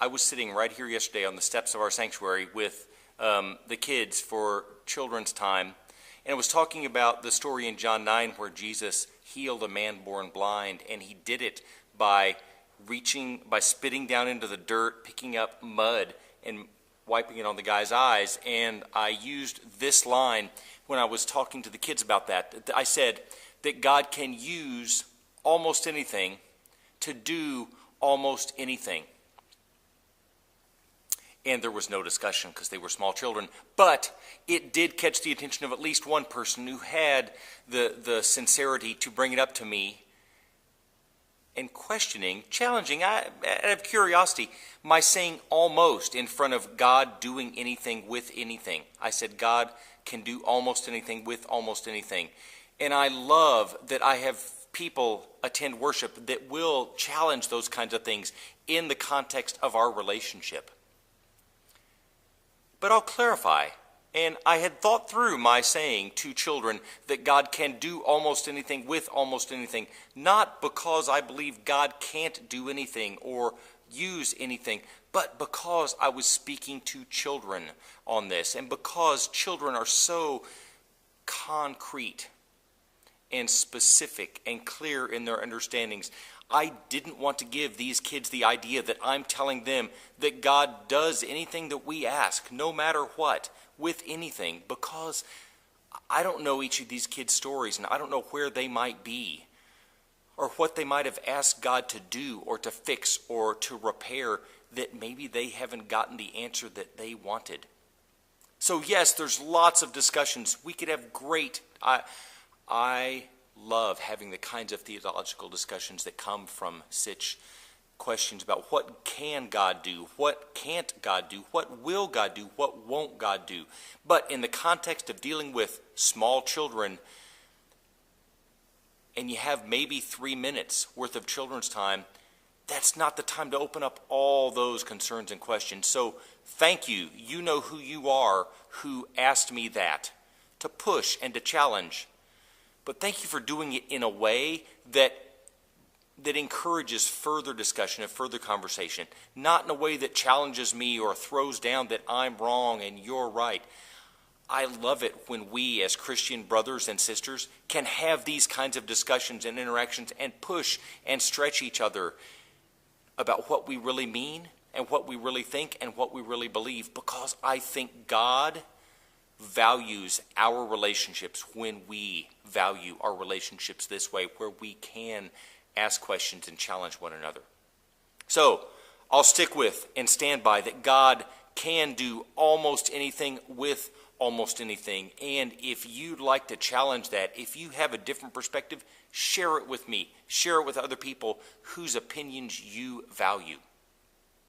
I was sitting right here yesterday on the steps of our sanctuary with the kids for children's time, and I was talking about the story in John 9 where Jesus healed a man born blind, and he did it by spitting down into the dirt, picking up mud, and wiping it on the guy's eyes. And I used this line when I was talking to the kids about that. I said that God can use almost anything to do almost anything. And there was no discussion because they were small children. But it did catch the attention of at least one person who had the sincerity to bring it up to me and questioning, challenging, out of curiosity, my saying almost in front of God doing anything with anything. I said God can do almost anything with almost anything. And I love that I have people attend worship that will challenge those kinds of things in the context of our relationship. But I'll clarify, and I had thought through my saying to children that God can do almost anything with almost anything, not because I believe God can't do anything or use anything, but because I was speaking to children on this, and because children are so concrete and specific and clear in their understandings. I didn't want to give these kids the idea that I'm telling them that God does anything that we ask, no matter what, with anything, because I don't know each of these kids' stories, and I don't know where they might be, or what they might have asked God to do, or to fix, or to repair, that maybe they haven't gotten the answer that they wanted. So yes, there's lots of discussions. We could have great... I love having the kinds of theological discussions that come from such questions about what can God do, what can't God do, what will God do, what won't God do. But in the context of dealing with small children, and you have maybe 3 minutes worth of children's time, that's not the time to open up all those concerns and questions. So thank you. You know who you are who asked me that, to push and to challenge. But thank you for doing it in a way that encourages further discussion and further conversation, not in a way that challenges me or throws down that I'm wrong and you're right. I love it when we as Christian brothers and sisters can have these kinds of discussions and interactions and push and stretch each other about what we really mean and what we really think and what we really believe, because I think God values our relationships when we value our relationships this way, where we can ask questions and challenge one another. So I'll stick with and stand by that God can do almost anything with almost anything. And if you'd like to challenge that, if you have a different perspective, share it with me. Share it with other people whose opinions you value.